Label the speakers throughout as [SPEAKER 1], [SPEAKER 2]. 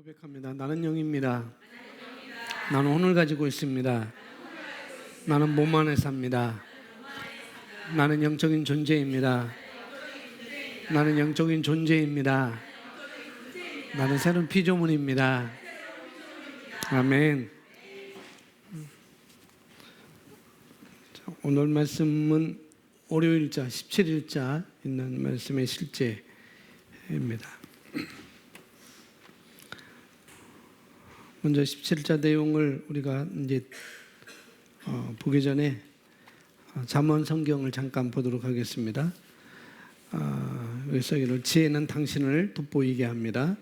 [SPEAKER 1] 고백합니다. 나는 영입니다. 나는 혼을 가지고 있습니다. 나는 몸 안에 삽니다. 나는 영적인 존재입니다. 나는 영적인 존재입니다. 나는 새로운 피조물입니다. 아멘. 오늘 말씀은 월요일자 17일자 있는 말씀의 실제입니다. 먼저 17자 내용을 우리가 이제 보기 전에 잠언 성경을 잠깐 보도록 하겠습니다. 여기서 이를 지혜는 당신을 돋보이게 합니다.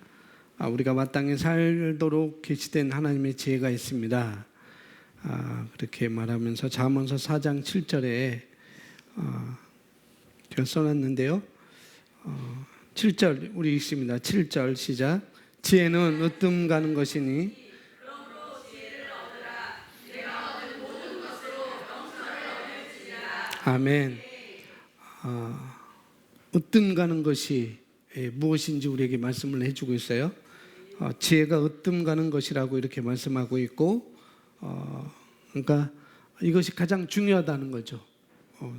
[SPEAKER 1] 우리가 마땅히 살도록 계시된 하나님의 지혜가 있습니다. 그렇게 말하면서 잠언서 4장 7절에 제가 써놨는데요. 7절 우리 읽습니다. 7절 시작. 지혜는 으뜸 가는 것이니 아멘. 으뜸 가는 것이 무엇인지 우리에게 말씀을 해주고 있어요. 지혜가 으뜸 가는 것이라고 이렇게 말씀하고 있고, 그러니까 이것이 가장 중요하다는 거죠.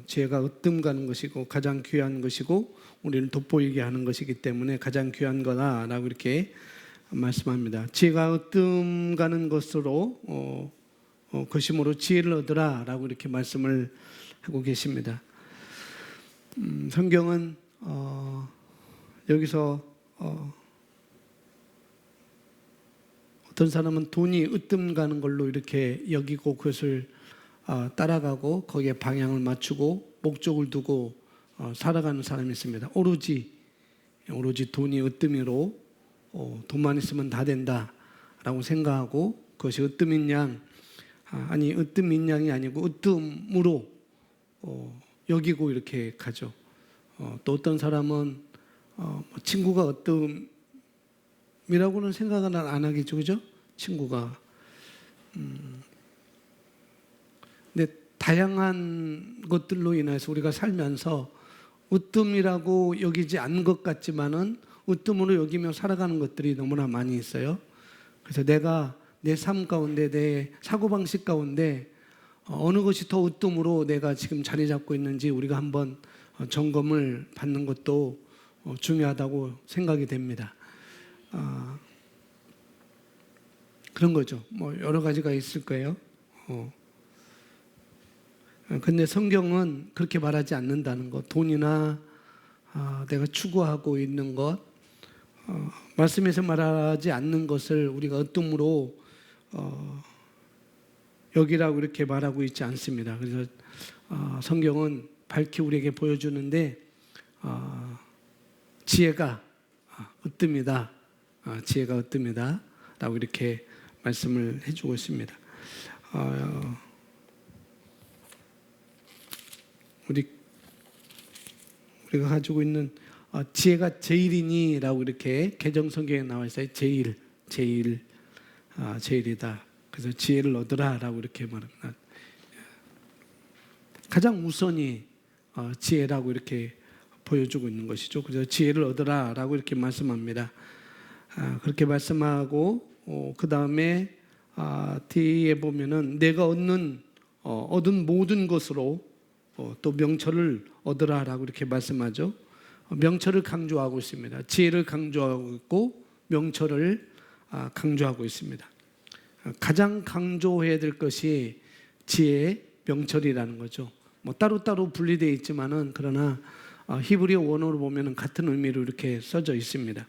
[SPEAKER 1] 지혜가 으뜸 가는 것이고 가장 귀한 것이고 우리를 돋보이게 하는 것이기 때문에 가장 귀한 거다라고 이렇게 말씀합니다. 지혜가 으뜸 가는 것으로 것임으로 지혜를 얻으라라고 이렇게 말씀을 하고 계십니다. 성경은 여기서 어떤 사람은 돈이 으뜸 가는 걸로 이렇게 여기고 그것을 따라가고 거기에 방향을 맞추고 목적을 두고 살아가는 사람이 있습니다. 오로지 돈이 으뜸으로 돈만 있으면 다 된다라고 생각하고 그것이 으뜸인 양 아니 으뜸인 양이 아니고 으뜸으로 여기고 이렇게 가죠. 또 어떤 사람은 친구가 으뜸이라고는 생각은 안 하겠죠, 그죠? 친구가. 근데 다양한 것들로 인해서 우리가 살면서 으뜸이라고 여기지 않은 것 같지만은 으뜸으로 여기며 살아가는 것들이 너무나 많이 있어요. 그래서 내가 내 삶 가운데 내 사고방식 가운데 어느 것이 더 으뜸으로 내가 지금 자리 잡고 있는지 우리가 한번 점검을 받는 것도 중요하다고 생각이 됩니다. 그런 거죠. 뭐 여러 가지가 있을 거예요. 근데 성경은 그렇게 말하지 않는다는 것. 돈이나 내가 추구하고 있는 것, 말씀에서 말하지 않는 것을 우리가 으뜸으로 여기라고 이렇게 말하고 있지 않습니다. 그래서 성경은 밝히 우리에게 보여주는데 지혜가 으뜸이다. 지혜가 으뜸이다 라고 이렇게 말씀을 해주고 있습니다. 우리가 가지고 있는 지혜가 제일이니 라고 이렇게 개정 성경에 나와 있어요. 제일이다. 그래서 지혜를 얻으라 라고 이렇게 말합니다. 가장 우선이 지혜라고 이렇게 보여주고 있는 것이죠. 그래서 지혜를 얻으라 라고 이렇게 말씀합니다. 그렇게 말씀하고 그 다음에 뒤에 보면은 내가 얻은 모든 것으로 또 명철을 얻으라 라고 이렇게 말씀하죠. 명철을 강조하고 있습니다. 지혜를 강조하고 있고 명철을 강조하고 있습니다. 가장 강조해야 될 것이 지혜, 명철이라는 거죠. 뭐 따로따로 분리되어 있지만은 그러나 히브리어 원어로 보면은 같은 의미로 이렇게 써져 있습니다.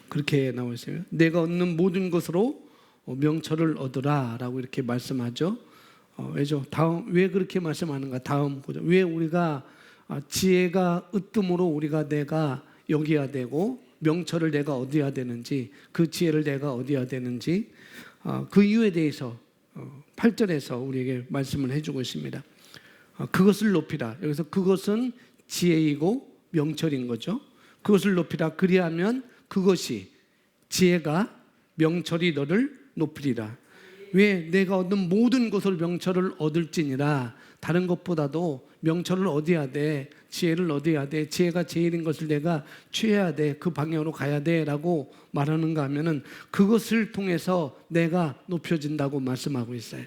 [SPEAKER 1] 그렇게 나와 있어요. 내가 얻는 모든 것으로 명철을 얻으라라고 이렇게 말씀하죠. 왜죠? 왜 그렇게 말씀하는가? 다음 보죠. 왜 우리가 지혜가 으뜸으로 내가 여기야 되고 명철을 내가 얻어야 되는지, 그 지혜를 내가 얻어야 되는지 그 이유에 대해서 8절에서 우리에게 말씀을 해주고 있습니다. 그것을 높이라. 여기서 그것은 지혜이고 명철인 거죠. 그것을 높이라. 그리하면 그것이 지혜가 명철이 너를 높이리라. 왜? 내가 얻는 모든 것을 명철을 얻을지니라. 다른 것보다도 명철을 얻어야 돼. 지혜를 얻어야 돼. 지혜가 제일인 것을 내가 취해야 돼. 그 방향으로 가야 돼 라고 말하는가 하면은 그것을 통해서 내가 높여진다고 말씀하고 있어요.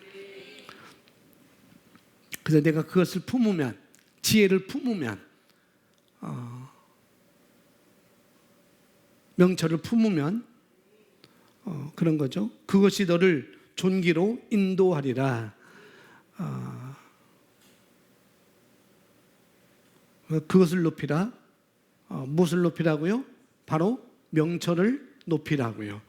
[SPEAKER 1] 그래서 내가 그것을 품으면, 지혜를 품으면, 명철을 품으면 그런 거죠. 그것이 너를 존귀로 인도하리라. 그것을 높이라. 무엇을 높이라고요? 바로 명철을 높이라고요.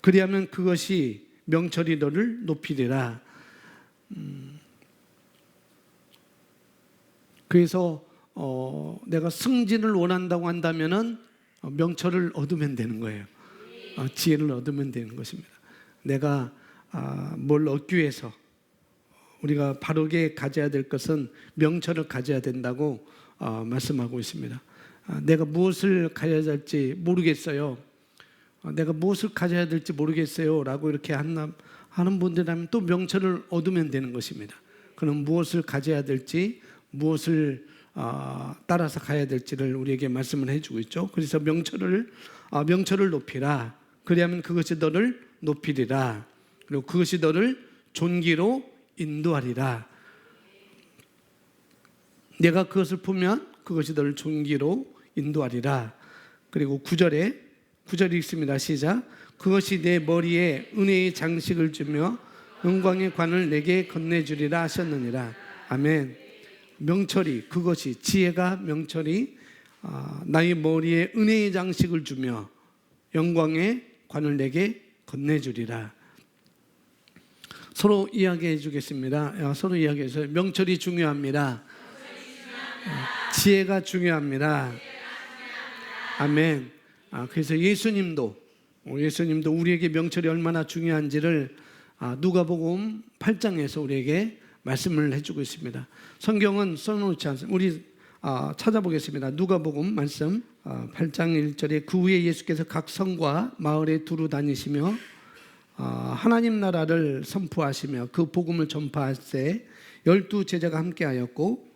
[SPEAKER 1] 그리하면 그것이 명철이 너를 높이리라. 그래서 내가 승진을 원한다고 한다면은 명철을 얻으면 되는 거예요. 지혜를 얻으면 되는 것입니다. 내가 뭘 얻기 위해서 우리가 바르게 가져야 될 것은 명철을 가져야 된다고 말씀하고 있습니다. 내가 무엇을 가져야 될지 모르겠어요. 내가 무엇을 가져야 될지 모르겠어요 라고 이렇게 하는 분들이라면 또 명철을 얻으면 되는 것입니다. 그럼 무엇을 가져야 될지, 무엇을 따라서 가야 될지를 우리에게 말씀을 해주고 있죠. 그래서 명철을 높이라. 그리하면 그것이 너를 높이리라. 그리고 그것이 너를 존귀로 인도하리라. 내가 그것을 보면 그것이 너를 존귀로 인도하리라. 그리고 9절에 있습니다. 시작. 그것이 내 머리에 은혜의 장식을 주며 영광의 관을 내게 건네주리라 하셨느니라. 아멘. 명철이, 그것이, 지혜가, 명철이 나의 머리에 은혜의 장식을 주며 영광의 관을 내게 건네주리라. 서로 이야기해 주겠습니다. 서로 이야기해서 명철이 중요합니다. 지혜가 중요합니다. 아멘. 그래서 예수님도 우리에게 명철이 얼마나 중요한지를 누가복음 8장에서 우리에게 말씀을 해주고 있습니다. 성경은 써놓지 않습니다. 우리 찾아보겠습니다. 누가복음 말씀 8장 1절에 그 후에 예수께서 각 성과 마을에 두루 다니시며 하나님 나라를 선포하시며 그 복음을 전파하세 12 제자가 함께하였고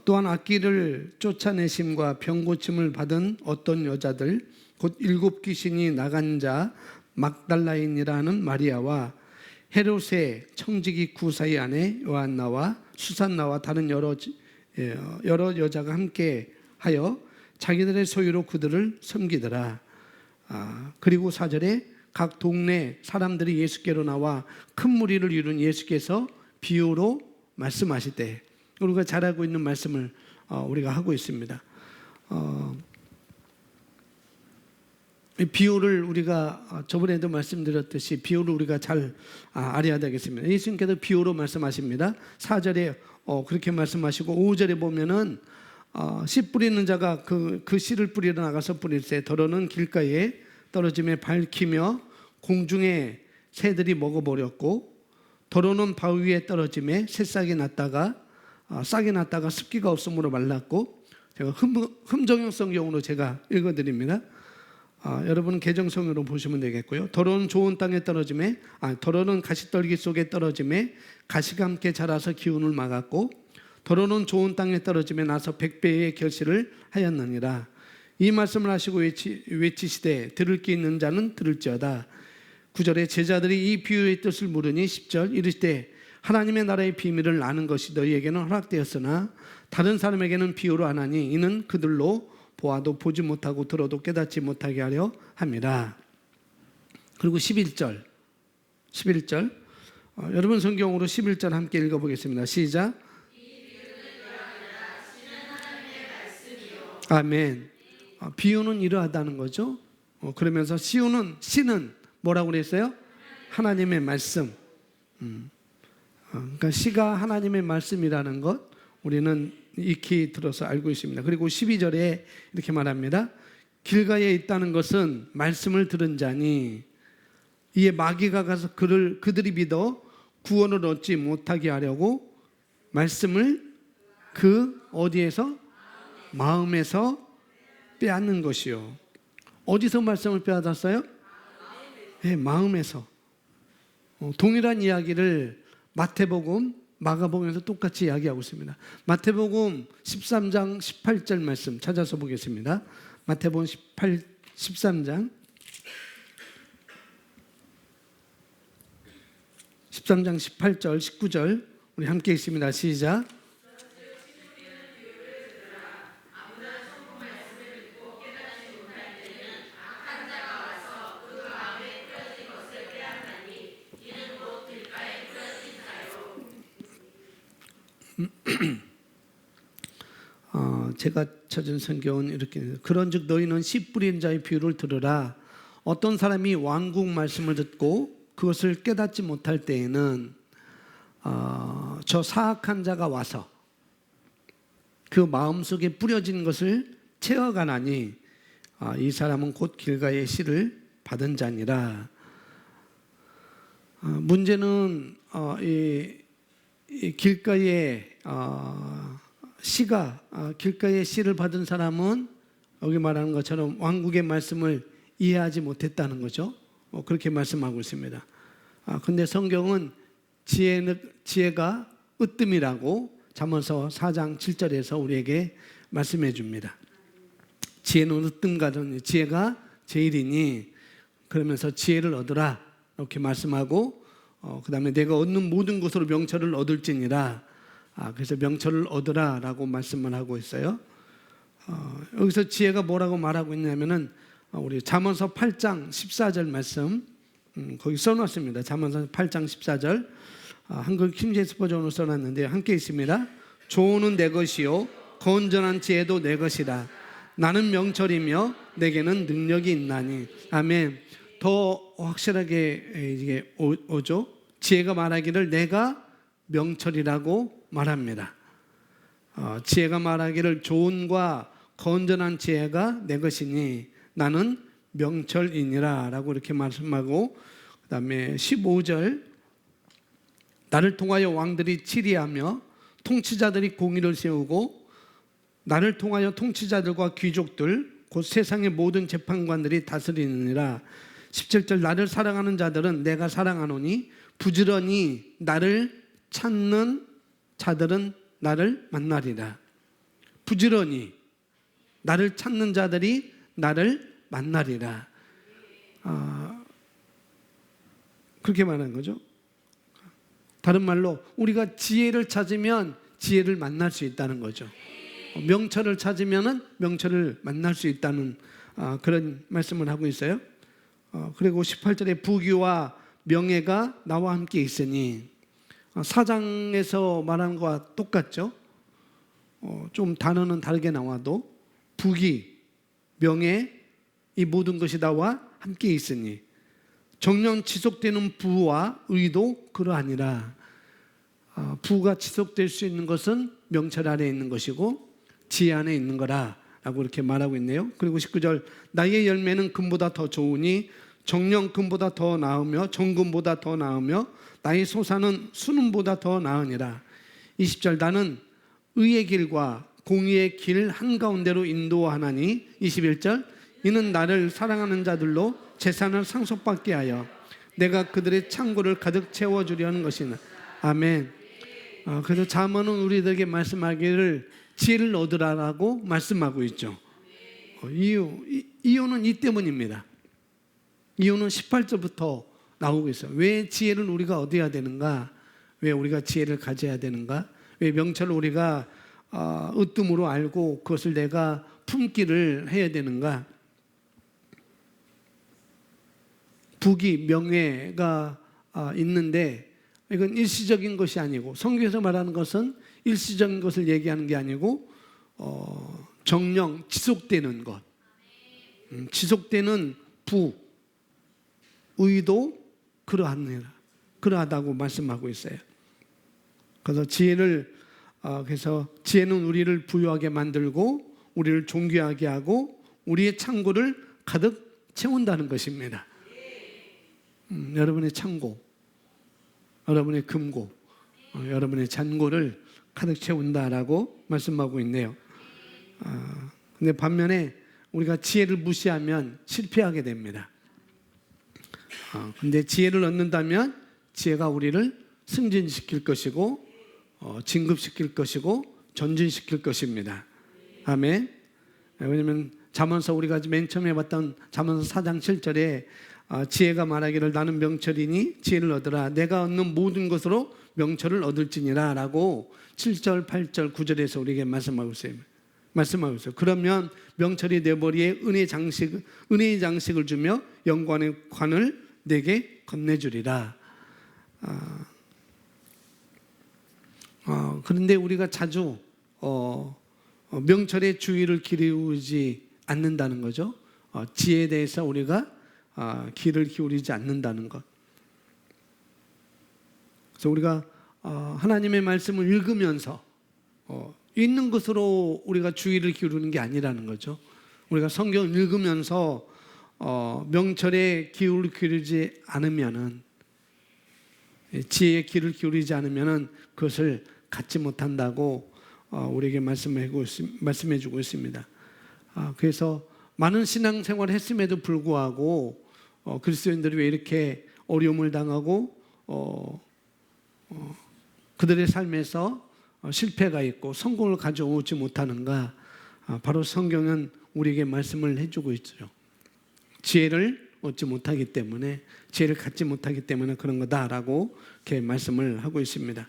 [SPEAKER 1] 또한 악귀를 쫓아내심과 병 고침을 받은 어떤 여자들 곧 7 귀신이 나간 자 막달라인이라는 마리아와 헤롯의 청지기 구사의 아내 요한나와 수산나와 다른 여러 여자가 함께하여 자기들의 소유로 그들을 섬기더라. 그리고 4절에 각 동네 사람들이 예수께로 나와 큰 무리를 이룬 예수께서 비유로 말씀하실 때 우리가 잘 알고 있는 말씀을 우리가 하고 있습니다. 비유를 우리가 저번에도 말씀드렸듯이 비유를 우리가 잘 알아야 되겠습니다. 예수님께서 비유로 말씀하십니다. 4절에 그렇게 말씀하시고 5절에 보면은 씨 뿌리는 자가 그 씨를 뿌리러 나가서 뿌릴새 더러는 길가에 떨어짐에 밝히며 공중에 새들이 먹어버렸고 더러는 바위 위에 떨어짐에 새싹이 났다가 싹이 났다가 습기가 없으므로 말랐고 제가 흠정형 성경으로 제가 읽어드립니다. 여러분 개정성으로 보시면 되겠고요. 더러는 좋은 땅에 떨어짐에 더러는 가시떨기 속에 떨어짐에 가시가 함께 자라서 기운을 막았고 더러는 좋은 땅에 떨어짐에 나서 100배의 결실을 하였느니라. 이 말씀을 하시고 외치시되 들을 귀 있는 자는 들을지어다. 9절에 제자들이 이 비유의 뜻을 물으니 10절 이르시되 하나님의 나라의 비밀을 아는 것이 너희에게는 허락되었으나 다른 사람에게는 비유로 안 하니 이는 그들로 보아도 보지 못하고 들어도 깨닫지 못하게 하려 함이라. 그리고 11절 여러분 성경으로 11절 함께 읽어보겠습니다. 시작. 아멘. 비유는 이러하다는 거죠. 그러면서 씨는 뭐라고 그랬어요? 하나님의 말씀. 그러니까 씨가 하나님의 말씀이라는 것 우리는 익히 들어서 알고 있습니다. 그리고 12절에 이렇게 말합니다. 길가에 있다는 것은 말씀을 들은 자니 이에 마귀가 가서 그들이 믿어 구원을 얻지 못하게 하려고 말씀을 그 어디에서? 마음에서 빼앗는 것이요. 어디서 말씀을 빼앗았어요? 네, 마음에서. 동일한 이야기를 마태복음, 마가복음에서 똑같이 이야기하고 있습니다. 마태복음 13장 18절 말씀 찾아서 보겠습니다. 마태복음 13장 18절 19절 우리 함께 읽습니다. 시작. 제가 찾은 성경은 이렇게 그런즉 너희는 씨 뿌린 자의 비유를 들으라. 어떤 사람이 왕국 말씀을 듣고 그것을 깨닫지 못할 때에는 저 사악한 자가 와서 그 마음속에 뿌려진 것을 채워가나니 이 사람은 곧 길가의 씨를 받은 자니라. 문제는 이 길가에 씨가 길가의 씨를 받은 사람은 여기 말하는 것처럼 왕국의 말씀을 이해하지 못했다는 거죠. 그렇게 말씀하고 있습니다. 근데 성경은 지혜가 으뜸이라고 잠언서 4장 7절에서 우리에게 말씀해 줍니다. 지혜는 으뜸가든 지혜가 제일이니 그러면서 지혜를 얻으라 이렇게 말씀하고 그 다음에 내가 얻는 모든 것으로 명철을 얻을지니라. 그래서 명철을 얻으라라고 말씀을 하고 있어요. 여기서 지혜가 뭐라고 말하고 있냐면은 우리 잠언서 8장 14절 말씀 거기 써놨습니다. 잠언서 8장 14절 한글 킹제임스 버전으로 써놨는데 함께 있습니다. 조언은 내 것이요 건전한 지혜도 내 것이라. 나는 명철이며 내게는 능력이 있나니. 아멘. 더 확실하게 이게 오죠. 지혜가 말하기를 내가 명철이라고 말합니다. 지혜가 말하기를 조언과 건전한 지혜가 내 것이니 나는 명철이니라 라고 이렇게 말씀하고 그 다음에 15절 나를 통하여 왕들이 치리하며 통치자들이 공의를 세우고 나를 통하여 통치자들과 귀족들 곧 세상의 모든 재판관들이 다스리느니라. 17절 나를 사랑하는 자들은 내가 사랑하노니 부지런히 나를 찾는 자들은 나를 만나리라. 부지런히 나를 찾는 자들이 나를 만나리라. 그렇게 말하는 거죠. 다른 말로 우리가 지혜를 찾으면 지혜를 만날 수 있다는 거죠. 명철을 찾으면 명철을 만날 수 있다는 그런 말씀을 하고 있어요. 그리고 18절에 부귀와 명예가 나와 함께 있으니 4장에서 말한 것과 똑같죠. 좀 단어는 다르게 나와도 부귀, 명예 이 모든 것이 나와 함께 있으니 정령 지속되는 부와 의도 그러하니라. 부가 지속될 수 있는 것은 명철 아래에 있는 것이고 지혜 안에 있는 거라 라고 이렇게 말하고 있네요. 그리고 19절 나의 열매는 금보다 더 좋으니 정령 금보다 더 나으며 정금보다 더 나으며 나의 소사는 순음보다 더 나으니라. 20절 나는 의의 길과 공의의 길 한가운데로 인도하나니 21절 이는 나를 사랑하는 자들로 재산을 상속받게 하여 내가 그들의 창고를 가득 채워주려는 것이나. 아멘. 그래서 잠언은 우리들에게 말씀하기를 지혜를 얻으라라고 말씀하고 있죠. 이유는 이 때문입니다. 이유는 18절부터 나오고 있어요. 왜 지혜를 우리가 얻어야 되는가? 왜 우리가 지혜를 가져야 되는가? 왜 명철을 우리가 으뜸으로 알고 그것을 내가 품기를 해야 되는가? 부귀, 명예가 있는데 이건 일시적인 것이 아니고 성경에서 말하는 것은 일시적인 것을 얘기하는 게 아니고 정령 지속되는 것, 지속되는 부, 의도 그러하다고 말씀하고 있어요. 그래서 그래서 지혜는 우리를 부유하게 만들고 우리를 존귀하게 하고 우리의 창고를 가득 채운다는 것입니다. 여러분의 창고, 여러분의 금고, 여러분의 잔고를 가득 채운다라고 말씀하고 있네요. 근데 반면에 우리가 지혜를 무시하면 실패하게 됩니다. 근데 지혜를 얻는다면 지혜가 우리를 승진시킬 것이고 진급시킬 것이고 전진시킬 것입니다. 아멘. 왜냐하면 잠언서 우리가 맨 처음에 봤던 잠언서 4장 7절에 지혜가 말하기를 나는 명철이니 지혜를 얻으라. 내가 얻는 모든 것으로 명철을 얻을지니라 라고 7절, 8절, 9절에서 우리에게 말씀하고 있어요. 그러면 명철이 내 머리에 은혜의 장식을 주며 영광의 관을 내게 건네주리라. 그런데 우리가 자주 명철의 주의를 기울이지 않는다는 거죠. 지혜에 대해서 우리가 귀를 기울이지 않는다는 것. 그래서 우리가 하나님의 말씀을 읽으면서 있는 것으로 우리가 주의를 기울이는 게 아니라는 거죠. 우리가 성경을 읽으면서 명철에 귀를 기울이지 않으면은, 지혜에 귀를 기울이지 않으면은 그것을 갖지 못한다고 우리에게 말씀해 주고 있습니다. 그래서 많은 신앙생활을 했음에도 불구하고 그리스도인들이 왜 이렇게 어려움을 당하고 그들의 삶에서 실패가 있고 성공을 가져오지 못하는가? 바로 성경은 우리에게 말씀을 해주고 있죠. 지혜를 얻지 못하기 때문에, 지혜를 갖지 못하기 때문에 그런 거다라고 이렇게 말씀을 하고 있습니다.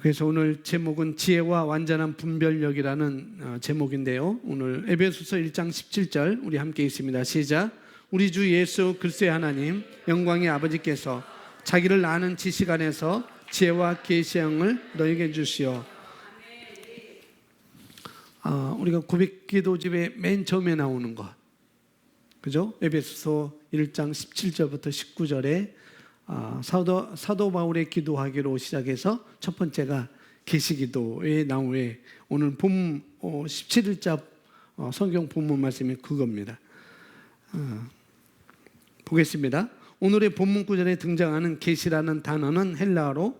[SPEAKER 1] 그래서 오늘 제목은 지혜와 완전한 분별력이라는 제목인데요. 오늘 에베소서 1장 17절 우리 함께 읽습니다. 시작. 우리 주 예수 그리스도의 하나님 영광의 아버지께서 자기를 아는 지식 안에서 지혜와 계시형을 너에게 주시오. 우리가 고백기도집의 맨 처음에 나오는 것, 그죠? 에베소서 1장 17절부터 19절에 사도 바울의 기도하기로 시작해서 첫 번째가 계시기도의 나오에 오늘 본문 17일자 성경 본문 말씀이 그겁니다. 보겠습니다. 오늘의 본문 구절에 등장하는 계시라는 단어는 헬라어로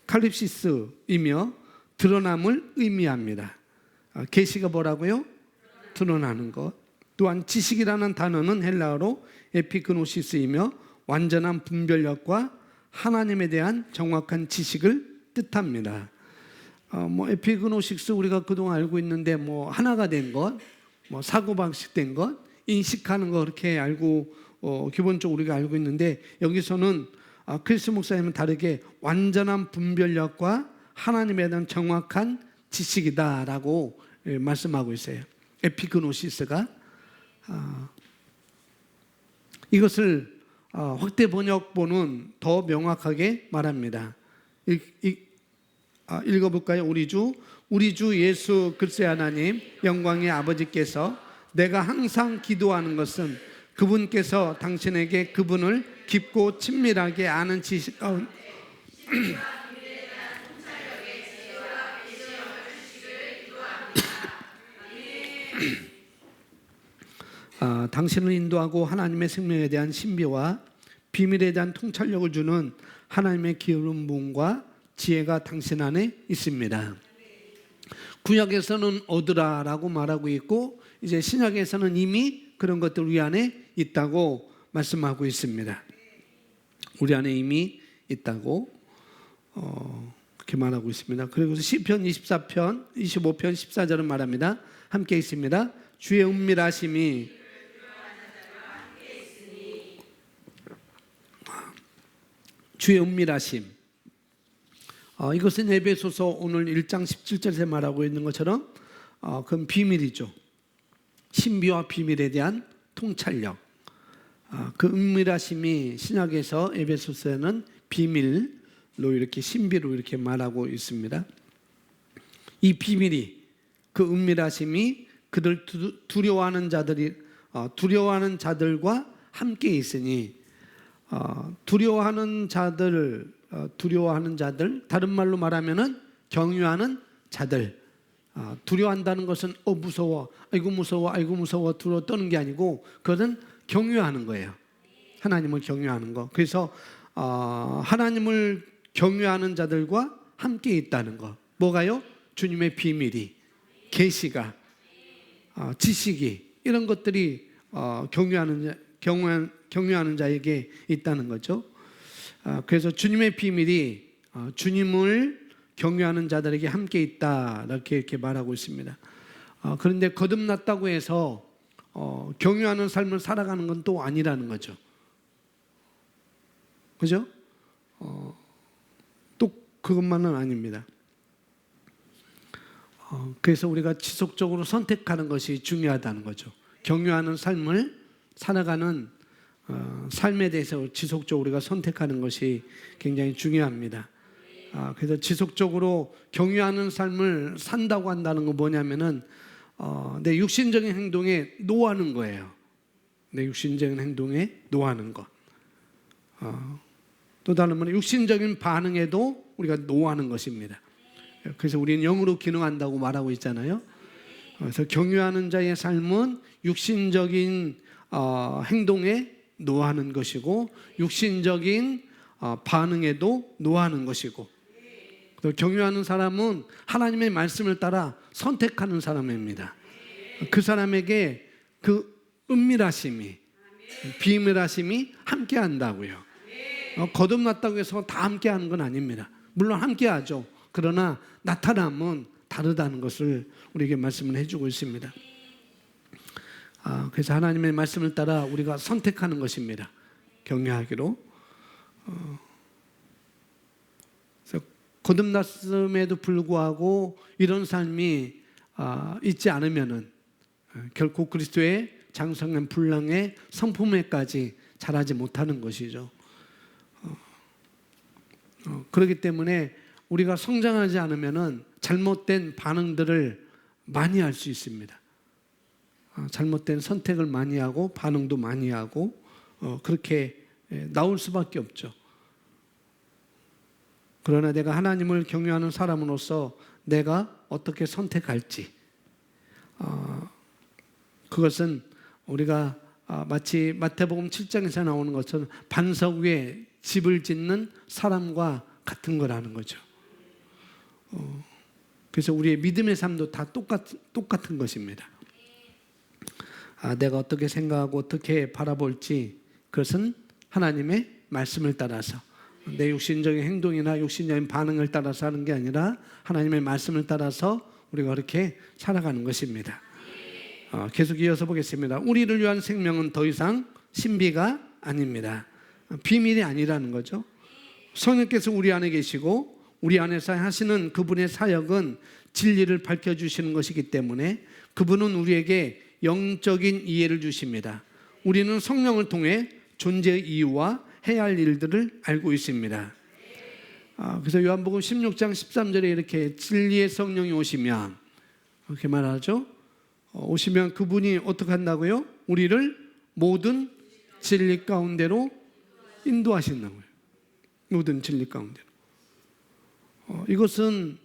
[SPEAKER 1] 칼립시스이며 드러남을 의미합니다. 계시가 뭐라고요? 드러나는 것. 또한 지식이라는 단어는 헬라어로 에피그노시스이며 완전한 분별력과 하나님에 대한 정확한 지식을 뜻합니다. 에피그노시스 우리가 그동안 알고 있는데 하나가 된 것, 사고방식 된 것, 인식하는 거 그렇게 알고 기본적으로 우리가 알고 있는데, 여기서는 크리스 목사님은 다르게 완전한 분별력과 하나님에 대한 정확한 지식이다라고 말씀하고 있어요. 에피그노시스가 이것을 확대 번역본은 더 명확하게 말합니다. 읽어볼까요? 우리 주 예수 그리스도의 하나님 영광의 아버지께서 내가 항상 기도하는 것은 그분께서 당신에게 그분을 깊고 친밀하게 아는 지식 당신을 인도하고 하나님의 생명에 대한 신비와 비밀에 대한 통찰력을 주는 하나님의 기울은 분과 지혜가 당신 안에 있습니다. 구약에서는 얻으라라고 말하고 있고, 이제 신약에서는 이미 그런 것들 우리 안에 있다고 말씀하고 있습니다. 우리 안에 이미 있다고 그렇게 말하고 있습니다. 그리고 시편 25편 14절은 말합니다. 함께 있습니다. 주의 은밀하심이 주의 은밀하심. 이것은 에베소서 오늘 1장 17절에 말하고 있는 것처럼 그건 비밀이죠. 신비와 비밀에 대한 통찰력. 그 은밀하심이 신약에서 에베소서에는 비밀로 이렇게 신비로 이렇게 말하고 있습니다. 이 비밀이, 그 은밀하심이 그들 두려워하는 자들과 함께 있으니, 두려워하는 자들, 다른 말로 말하면은 경유하는 자들. 두려워한다는 것은 무서워, 아이고 무서워 두려워 떠는 게 아니고, 그것은 경유하는 거예요. 하나님을 경유하는 거. 그래서 하나님을 경유하는 자들과 함께 있다는 거. 뭐가요? 주님의 비밀이, 계시가, 지식이, 이런 것들이 경외하는 자에게 있다는 거죠. 그래서 주님의 비밀이 주님을 경외하는 자들에게 함께 있다 이렇게 말하고 있습니다. 그런데 거듭났다고 해서 경외하는 삶을 살아가는 건 또 아니라는 거죠. 그죠? 또 그것만은 아닙니다. 그래서 우리가 지속적으로 선택하는 것이 중요하다는 거죠. 경외하는 삶을 살아가는 삶에 대해서 지속적으로 우리가 선택하는 것이 굉장히 중요합니다. 그래서 지속적으로 경외하는 삶을 산다고 한다는 건 뭐냐면은 내 육신적인 행동에 노하는 거예요. 내 육신적인 행동에 노하는 것. 또 다른 말로 육신적인 반응에도 우리가 노하는 것입니다. 그래서 우리는 영으로 기능한다고 말하고 있잖아요. 그래서 경외하는 자의 삶은 육신적인 행동에 노하는 것이고 육신적인 반응에도 노하는 것이고 또 경외하는 사람은 하나님의 말씀을 따라 선택하는 사람입니다. 그 사람에게 그 은밀하심이 비밀하심이 함께 한다고요. 거듭났다고 해서 다 함께 하는 건 아닙니다. 물론 함께 하죠. 그러나 나타남은 다르다는 것을 우리에게 말씀을 해주고 있습니다. 그래서 하나님의 말씀을 따라 우리가 선택하는 것입니다. 경외하기로. 그래서 거듭났음에도 불구하고 이런 삶이 있지 않으면은 결코 그리스도의 장성한 분량의 성품에까지 자라지 못하는 것이죠. 그렇기 때문에 우리가 성장하지 않으면은 잘못된 반응들을 많이 할 수 있습니다. 잘못된 선택을 많이 하고 반응도 많이 하고 그렇게 나올 수밖에 없죠. 그러나 내가 하나님을 경외하는 사람으로서 내가 어떻게 선택할지 그것은 우리가 마치 마태복음 7장에서 나오는 것처럼 반석 위에 집을 짓는 사람과 같은 거라는 거죠. 그래서 우리의 믿음의 삶도 다 똑같은 것입니다. 내가 어떻게 생각하고 어떻게 바라볼지 그것은 하나님의 말씀을 따라서 내 육신적인 행동이나 육신적인 반응을 따라서 하는 게 아니라 하나님의 말씀을 따라서 우리가 그렇게 살아가는 것입니다. 계속 이어서 보겠습니다. 우리를 위한 생명은 더 이상 신비가 아닙니다. 비밀이 아니라는 거죠. 성령께서 우리 안에 계시고 우리 안에서 하시는 그분의 사역은 진리를 밝혀주시는 것이기 때문에 그분은 우리에게 영적인 이해를 주십니다. 우리는 성령을 통해 존재의 이유와 해야 할 일들을 알고 있습니다. 그래서 요한복음 16장 13절에 이렇게 진리의 성령이 오시면 그렇게 말하죠. 오시면 그분이 어떻게 한다고요? 우리를 모든 진리 가운데로 인도하신다고요. 모든 진리 가운데로. 이것은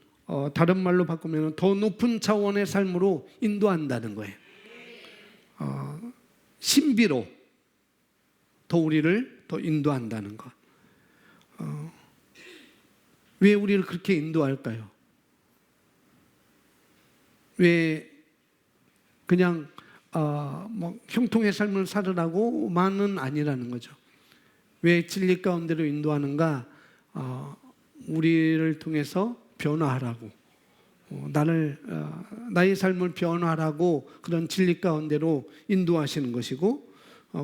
[SPEAKER 1] 다른 말로 바꾸면 더 높은 차원의 삶으로 인도한다는 거예요. 신비로 더 우리를 더 인도한다는 것. 왜 우리를 그렇게 인도할까요? 왜 그냥 형통의 삶을 살으라고만은 아니라는 거죠. 왜 진리 가운데로 인도하는가? 우리를 통해서 변화하라고, 나의 삶을 변화하라고 그런 진리 가운데로 인도하시는 것이고,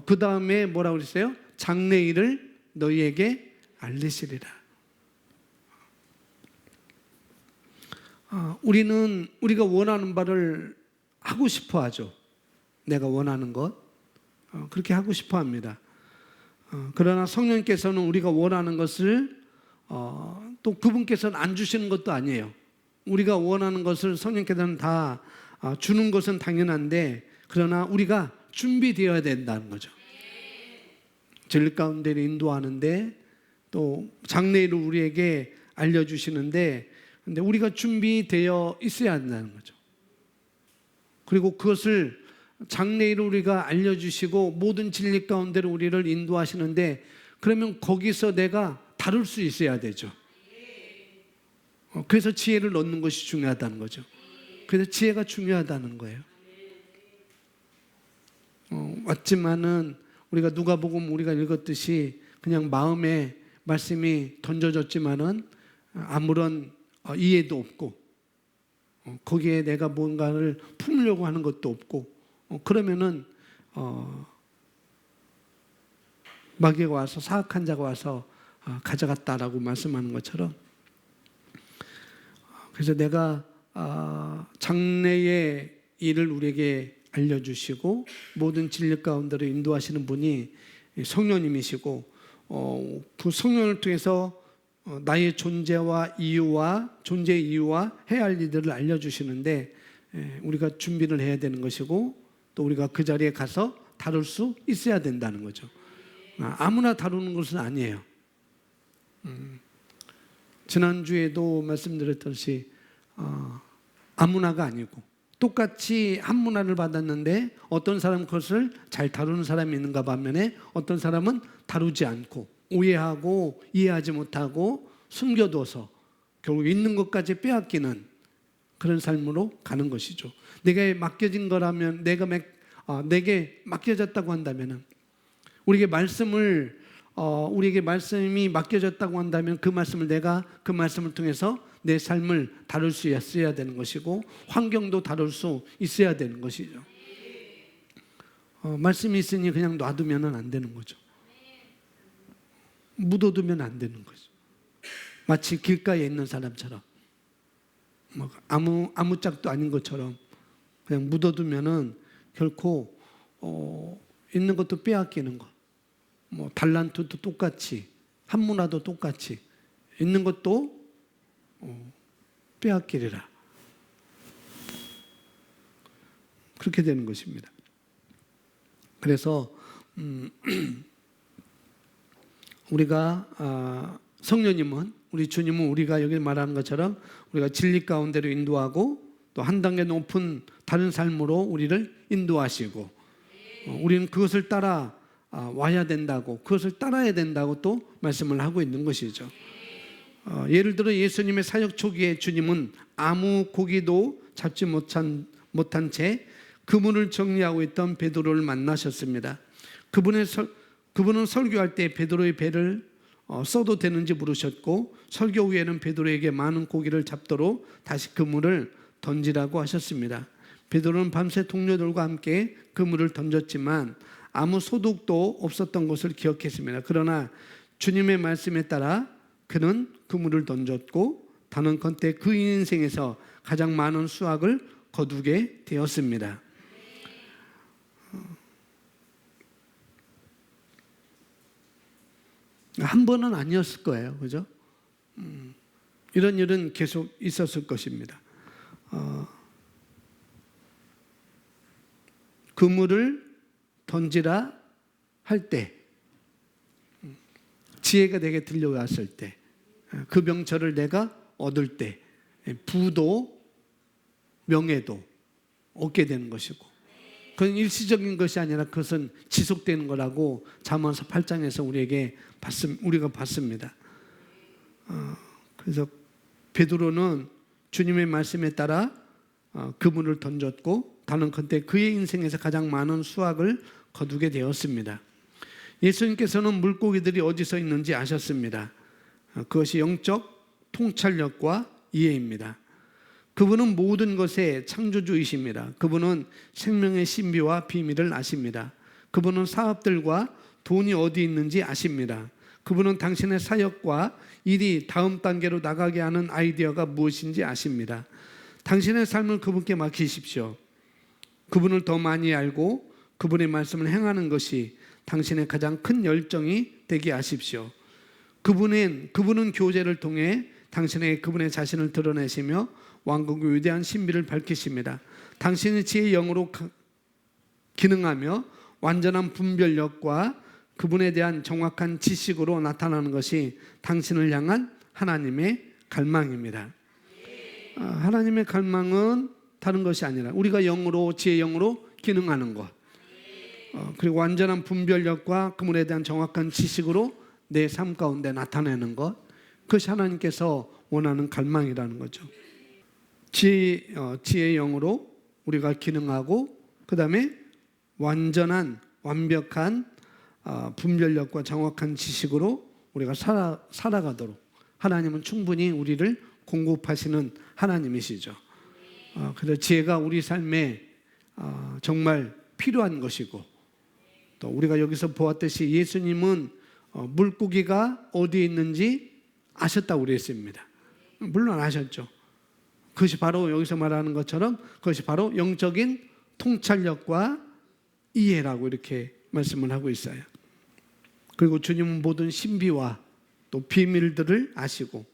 [SPEAKER 1] 그 다음에 뭐라고 그랬어요? 장래일을 너희에게 알리시리라. 우리는 우리가 원하는 바를 하고 싶어 하죠. 내가 원하는 것 그렇게 하고 싶어 합니다. 그러나 성령께서는 우리가 원하는 것을 또 그분께서는 안 주시는 것도 아니에요. 우리가 원하는 것을 성령께서는 다 주는 것은 당연한데 그러나 우리가 준비되어야 된다는 거죠. 진리 가운데를 인도하는데 또 장래일을 우리에게 알려주시는데 근데 우리가 준비되어 있어야 한다는 거죠. 그리고 그것을 장래일을 우리가 알려주시고 모든 진리 가운데로 우리를 인도하시는데 그러면 거기서 내가 다룰 수 있어야 되죠. 그래서 지혜를 넣는 것이 중요하다는 거죠. 그래서 지혜가 중요하다는 거예요. 왔지만은 우리가 누가복음 우리가 읽었듯이 그냥 마음에 말씀이 던져졌지만은 아무런 이해도 없고 거기에 내가 뭔가를 품으려고 하는 것도 없고 그러면은 마귀가 와서 사악한 자가 와서 가져갔다라고 말씀하는 것처럼, 그래서 내가 장래의 일을 우리에게 알려주시고 모든 진리 가운데로 인도하시는 분이 성령님이시고 그 성령을 통해서 나의 존재와 이유와 존재의 이유와 해야 할 일들을 알려주시는데 우리가 준비를 해야 되는 것이고 또 우리가 그 자리에 가서 다룰 수 있어야 된다는 거죠. 아무나 다루는 것은 아니에요. 지난주에도 말씀드렸듯이 아무나가 아니고 똑같이 한 문화를 받았는데 어떤 사람은 그것을 잘 다루는 사람이 있는가 반면에 어떤 사람은 다루지 않고 오해하고 이해하지 못하고 숨겨둬서 결국 있는 것까지 빼앗기는 그런 삶으로 가는 것이죠. 내게 맡겨진 거라면 내게 맡겨졌다고 한다면 우리에게 말씀이 맡겨졌다고 한다면 그 말씀을 내가 그 말씀을 통해서 내 삶을 다룰 수 있어야 되는 것이고 환경도 다룰 수 있어야 되는 것이죠. 말씀이 있으니 그냥 놔두면 안 되는 거죠. 묻어두면 안 되는 거죠. 마치 길가에 있는 사람처럼 아무 짝도 아닌 것처럼 그냥 묻어두면은 결코 있는 것도 빼앗기는 것, 달란트도 똑같이 한 문화도 똑같이 있는 것도 빼앗기리라. 그렇게 되는 것입니다. 그래서 우리가 성령님은 우리 주님은 우리가 여기 말하는 것처럼 우리가 진리 가운데로 인도하고 또 한 단계 높은 다른 삶으로 우리를 인도하시고 우리는 그것을 따라 와야 된다고 그것을 따라야 된다고 또 말씀을 하고 있는 것이죠. 예를 들어 예수님의 사역 초기에 주님은 아무 고기도 잡지 못한 채 그물을 정리하고 있던 베드로를 만나셨습니다. 그분은 설교할 때 베드로의 배를 써도 되는지 물으셨고 설교 후에는 베드로에게 많은 고기를 잡도록 다시 그물을 던지라고 하셨습니다. 베드로는 밤새 동료들과 함께 그물을 던졌지만 아무 소득도 없었던 것을 기억했습니다. 그러나 주님의 말씀에 따라 그는 그물을 던졌고 단언컨대 그 인생에서 가장 많은 수확을 거두게 되었습니다. 한 번은 아니었을 거예요. 그죠? 이런 일은 계속 있었을 것입니다. 그물을 던지라 할 때, 지혜가 내게 들려왔을 때, 그 명철을 내가 얻을 때, 부도 명예도 얻게 되는 것이고, 그건 일시적인 것이 아니라 그것은 지속되는 거라고 잠언서 8장에서 우리가 봤습니다. 그래서 베드로는 주님의 말씀에 따라 그물을 던졌고 단언컨대 그의 인생에서 가장 많은 수확을 거두게 되었습니다. 예수님께서는 물고기들이 어디서 있는지 아셨습니다. 그것이 영적 통찰력과 이해입니다. 그분은 모든 것의 창조주이십니다. 그분은 생명의 신비와 비밀을 아십니다. 그분은 사업들과 돈이 어디 있는지 아십니다. 그분은 당신의 사역과 일이 다음 단계로 나가게 하는 아이디어가 무엇인지 아십니다. 당신의 삶을 그분께 맡기십시오. 그분을 더 많이 알고 그분의 말씀을 행하는 것이 당신의 가장 큰 열정이 되게 하십시오. 그분은 교제를 통해 그분의 자신을 드러내시며 왕국의 위대한 신비를 밝히십니다. 당신의 지혜의 영으로 기능하며 완전한 분별력과 그분에 대한 정확한 지식으로 나타나는 것이 당신을 향한 하나님의 갈망입니다. 하나님의 갈망은 다른 것이 아니라 우리가 지혜의 영으로 기능하는 것, 그리고 완전한 분별력과 그분에 대한 정확한 지식으로 내 삶 가운데 나타내는 것, 그것이 하나님께서 원하는 갈망이라는 거죠. 지혜의 영으로 우리가 기능하고 그 다음에 완벽한 분별력과 정확한 지식으로 우리가 살아가도록 하나님은 충분히 우리를 공급하시는 하나님이시죠. 그래서 지혜가 우리 삶에 정말 필요한 것이고, 또 우리가 여기서 보았듯이 예수님은 물고기가 어디에 있는지 아셨다고 그랬습니다. 물론 아셨죠. 그것이 바로 여기서 말하는 것처럼 그것이 바로 영적인 통찰력과 이해라고 이렇게 말씀을 하고 있어요. 그리고 주님은 모든 신비와 또 비밀들을 아시고,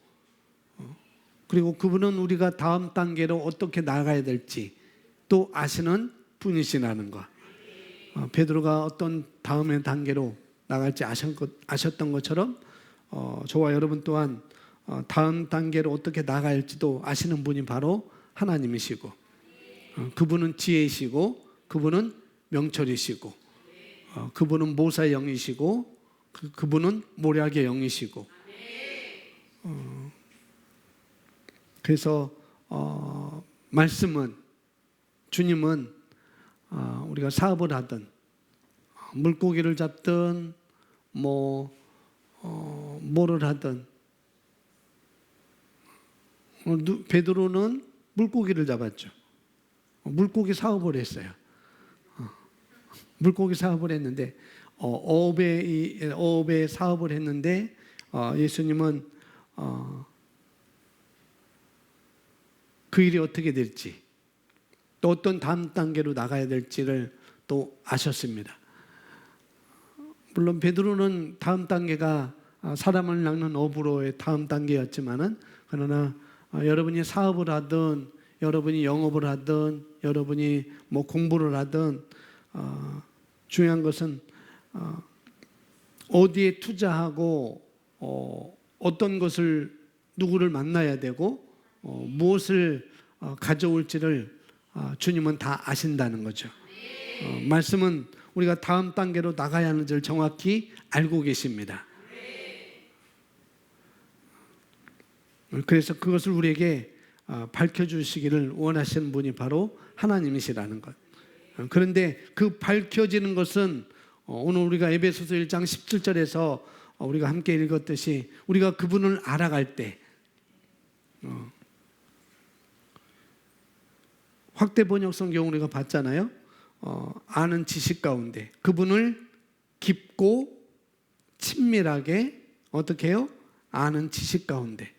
[SPEAKER 1] 그리고 그분은 우리가 다음 단계로 어떻게 나가야 될지 또 아시는 분이시라는 것. 베드로가 어떤 다음의 단계로 나갈지 아셨던 것처럼 저와 여러분 또한 다음 단계로 어떻게 나가야 할지도 아시는 분이 바로 하나님이시고, 그분은 지혜이시고, 그분은 명철이시고, 그분은 모사의 영이시고, 그분은 모략의 영이시고, 그래서 말씀은, 주님은 우리가 사업을 하든 물고기를 잡든 뭐를 하든, 베드로는 물고기를 잡았죠. 물고기 사업을 했어요. 물고기 사업을 했는데 어업의 사업을 했는데 예수님은 그 일이 어떻게 될지, 또 어떤 다음 단계로 나가야 될지를 또 아셨습니다. 물론 베드로는 다음 단계가 사람을 낚는 어부로의 다음 단계였지만은, 그러나 여러분이 사업을 하든 여러분이 영업을 하든 여러분이 뭐 공부를 하든 중요한 것은 어디에 투자하고 어떤 것을 누구를 만나야 되고 무엇을 가져올지를 주님은 다 아신다는 거죠. 말씀은 우리가 다음 단계로 나가야 하는지를 정확히 알고 계십니다. 그래서 그것을 우리에게 밝혀주시기를 원하시는 분이 바로 하나님이시라는 것. 그런데 그 밝혀지는 것은 오늘 우리가 에베소서 1장 17절에서 우리가 함께 읽었듯이 우리가 그분을 알아갈 때, 확대 번역 성경 우리가 봤잖아요. 아는 지식 가운데 그분을 깊고 친밀하게 어떻게 해요? 아는 지식 가운데.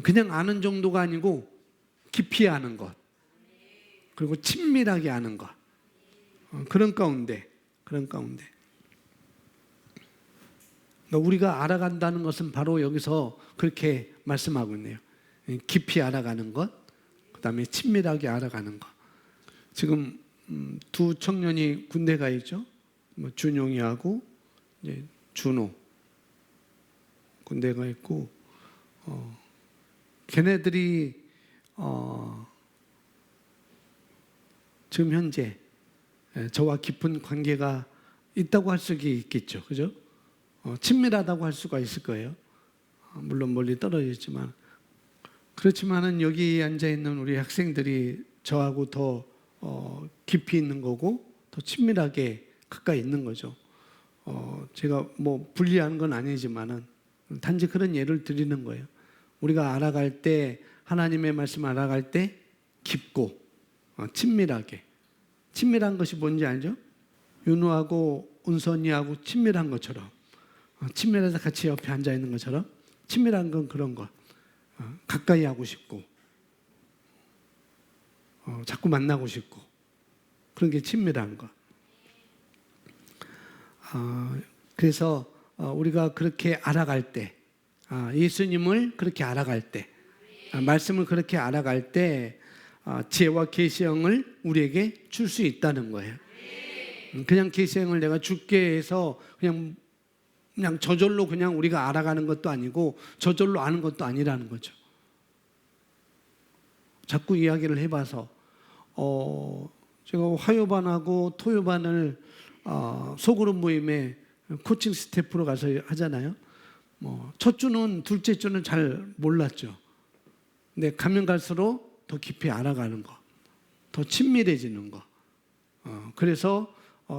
[SPEAKER 1] 그냥 아는 정도가 아니고 깊이 아는 것, 그리고 친밀하게 아는 것, 그런 가운데. 그러니까 우리가 알아간다는 것은 바로 여기서 그렇게 말씀하고 있네요. 깊이 알아가는 것, 그 다음에 친밀하게 알아가는 것. 지금 두 청년이 군대 가 있죠. 준용이하고 이제 준호 군대 가 있고, 걔네들이 지금 현재 저와 깊은 관계가 있다고 할 수 있겠죠. 그죠? 친밀하다고 할 수가 있을 거예요. 물론 멀리 떨어져 있지만. 그렇지만은 여기 앉아있는 우리 학생들이 저하고 더 깊이 있는 거고 더 친밀하게 가까이 있는 거죠. 제가 뭐 분리하는 건 아니지만은 단지 그런 예를 드리는 거예요. 우리가 알아갈 때, 하나님의 말씀 알아갈 때 깊고 친밀하게. 친밀한 것이 뭔지 알죠? 윤우하고 은선이하고 친밀한 것처럼, 친밀해서 같이 옆에 앉아 있는 것처럼 친밀한 건 그런 것. 가까이 하고 싶고 자꾸 만나고 싶고, 그런 게 친밀한 것. 그래서 우리가 그렇게 알아갈 때, 예수님을 그렇게 알아갈 때, 말씀을 그렇게 알아갈 때 지혜와 계시형을 우리에게 줄 수 있다는 거예요. 그냥 계시형을 내가 줄게 해서 그냥 저절로 그냥 우리가 알아가는 것도 아니고 저절로 아는 것도 아니라는 거죠. 자꾸 이야기를 해봐서 제가 화요반하고 토요반을 소그룹 모임에 코칭 스태프로 가서 하잖아요. 첫 주는 둘째 주는 잘 몰랐죠. 근데 가면 갈수록 더 깊이 알아가는 거, 더 친밀해지는 거. 그래서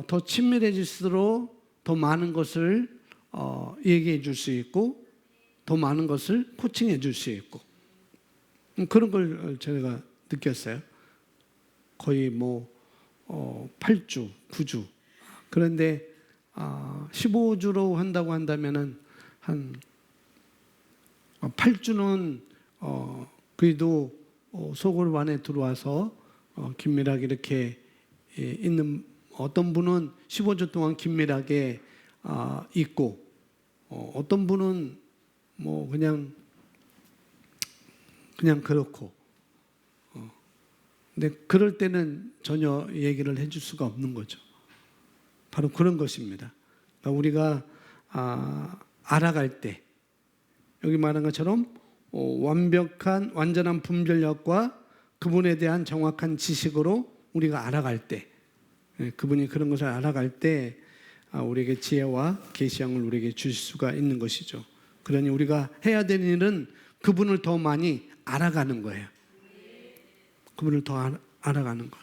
[SPEAKER 1] 더 친밀해질수록 더 많은 것을 얘기해 줄 수 있고 더 많은 것을 코칭해 줄 수 있고 그런 걸 제가 느꼈어요. 거의 8주, 9주. 그런데 15주로 한다고 한다면은 한 8주는 그래도 소그룹 안에 들어와서 긴밀하게 이렇게 있는 어떤 분은 15주 동안 긴밀하게 있고 어떤 분은 그냥 그렇고 근데 그럴 때는 전혀 얘기를 해줄 수가 없는 거죠. 바로 그런 것입니다. 그러니까 우리가 알아갈 때 여기 말한 것처럼 완전한 분별력과 그분에 대한 정확한 지식으로 우리가 알아갈 때 그분이 그런 것을 알아갈 때 우리에게 지혜와 계시형을 우리에게 주실 수가 있는 것이죠. 그러니 우리가 해야 되는 일은 그분을 더 많이 알아가는 거예요. 그분을 더 알아가는 것.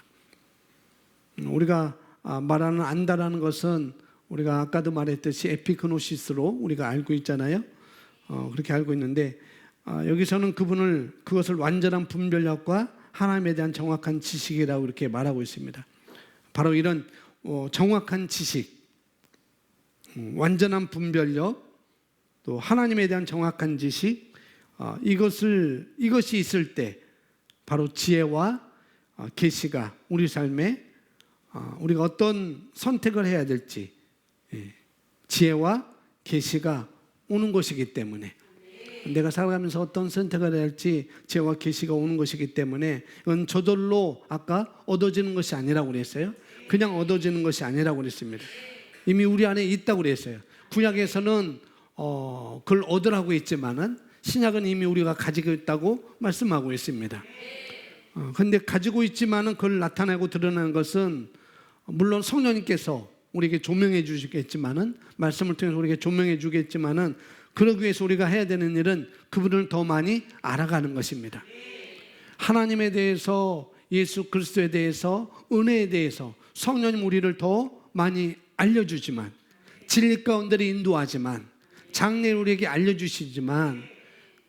[SPEAKER 1] 우리가 말하는 안다라는 것은 우리가 아까도 말했듯이 에피그노시스로 우리가 알고 있잖아요. 그렇게 알고 있는데 여기서는 그것을 완전한 분별력과 하나님에 대한 정확한 지식이라고 이렇게 말하고 있습니다. 바로 이런 정확한 지식, 완전한 분별력, 또 하나님에 대한 정확한 지식, 이것이 있을 때 바로 지혜와 계시가 우리 삶에 우리가 어떤 선택을 해야 될지 지혜와 계시가 오는 것이기 때문에 내가 살아가면서 어떤 선택을 해야 할지 지혜와 계시가 오는 것이기 때문에 이건 저절로 아까 얻어지는 것이 아니라고 그랬어요. 그냥 얻어지는 것이 아니라고 그랬습니다. 이미 우리 안에 있다고 그랬어요. 구약에서는 그걸 얻으라고 했지만은 신약은 이미 우리가 가지고 있다고 말씀하고 있습니다. 그런데 가지고 있지만은 그걸 나타내고 드러내는 것은 물론 성령님께서 우리에게 조명해 주시겠지만은 말씀을 통해서 우리에게 조명해 주겠지만은 그러기 위해서 우리가 해야 되는 일은 그분을 더 많이 알아가는 것입니다. 하나님에 대해서 예수 그리스도에 대해서 은혜에 대해서 성령님 우리를 더 많이 알려주지만 진리 가운데로 인도하지만 장래에 우리에게 알려주시지만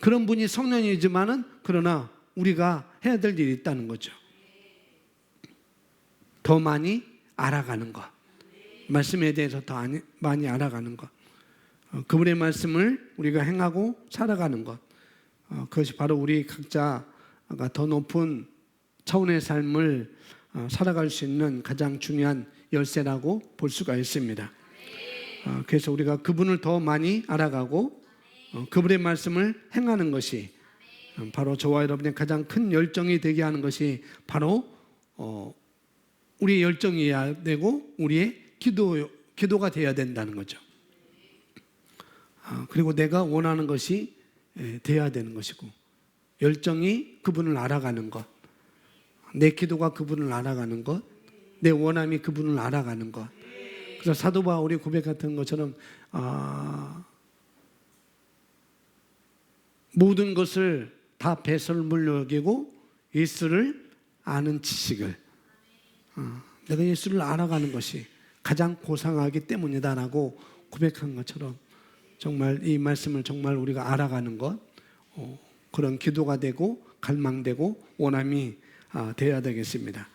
[SPEAKER 1] 그런 분이 성령이지만은 그러나 우리가 해야 될 일이 있다는 거죠. 더 많이 알아가는 것. 말씀에 대해서 더 많이 알아가는 것. 그분의 말씀을 우리가 행하고 살아가는 것. 그것이 바로 우리 각자가 더 높은 차원의 삶을 살아갈 수 있는 가장 중요한 열쇠라고 볼 수가 있습니다. 그래서 우리가 그분을 더 많이 알아가고 그분의 말씀을 행하는 것이 바로 저와 여러분의 가장 큰 열정이 되게 하는 것이 바로 우리의 열정이어야 되고 우리의 기도가 되어야 된다는 거죠. 그리고 내가 원하는 것이 되어야 되는 것이고 열정이 그분을 알아가는 것, 내 기도가 그분을 알아가는 것, 내 원함이 그분을 알아가는 것. 그래서 사도 바울이 고백했던 것처럼 모든 것을 다 배설물로 여기고 예수를 아는 지식을 내가 예수를 알아가는 것이 가장 고상하기 때문이다라고 고백한 것처럼 정말 이 말씀을 정말 우리가 알아가는 것 그런 기도가 되고 갈망되고 원함이 되어야 되겠습니다.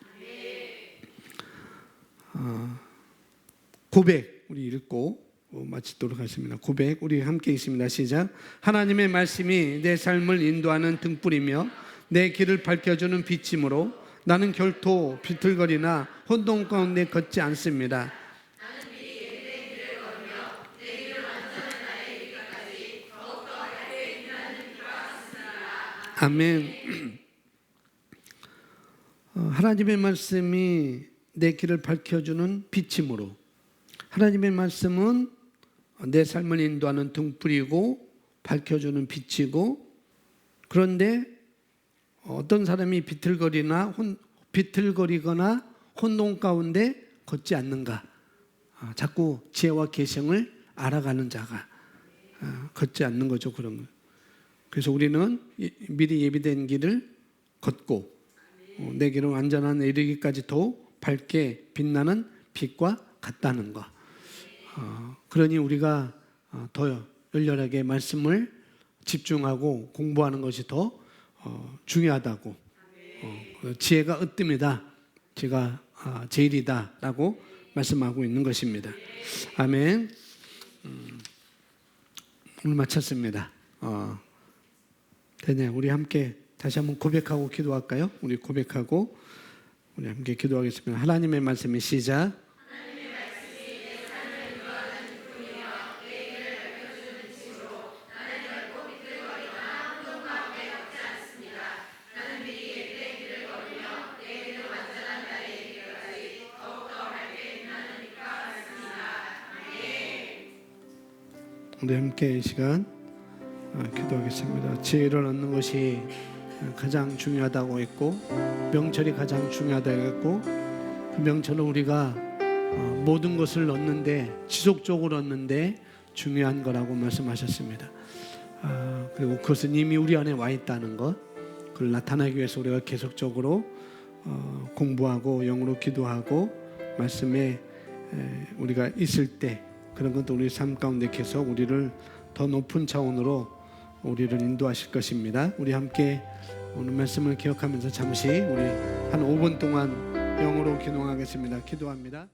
[SPEAKER 1] 고백 우리 읽고 마치도록 하겠습니다. 고백 우리 함께 있습니다. 시작. 하나님의 말씀이 내 삶을 인도하는 등불이며 내 길을 밝혀주는 빛이므로 나는 결코 비틀거리나 혼돈 가운데 걷지 않습니다. 아멘. 하나님의 말씀이 내 길을 밝혀주는 빛이므로 하나님의 말씀은 내 삶을 인도하는 등불이고 밝혀주는 빛이고 그런데 어떤 사람이 비틀거리거나 혼돈 가운데 걷지 않는가 자꾸 지혜와 계시를 알아가는 자가 걷지 않는 거죠. 그런 거. 그래서 우리는 미리 예비된 길을 걷고 내 길은 안전한 이르기까지 더 밝게 빛나는 빛과 같다는 것. 그러니 우리가 더 열렬하게 말씀을 집중하고 공부하는 것이 더 중요하다고. 지혜가 으뜸이다. 지혜가 제일이다라고 말씀하고 있는 것입니다. 아멘. 오늘 마쳤습니다. 되네. 우리 함께 다시 한번 고백하고 기도할까요? 우리 고백하고 우리 함께 기도하겠습니다. 하나님의 말씀이 시작. 우리 함께 이 시간 기도하겠습니다. 지혜를 얻는 것이 가장 중요하다고 했고 명철이 가장 중요하다고 했고 그 명철은 우리가 모든 것을 얻는데 지속적으로 얻는데 중요한 거라고 말씀하셨습니다. 그리고 그것은 이미 우리 안에 와 있다는 것, 그걸 나타나기 위해서 우리가 계속적으로 공부하고 영으로 기도하고 말씀에 우리가 있을 때 그런 것도 우리 삶 가운데 계속 우리를 더 높은 차원으로 우리를 인도하실 것입니다. 우리 함께 오늘 말씀을 기억하면서 잠시 우리 한 5분 동안 영어로 기도하겠습니다. 기도합니다.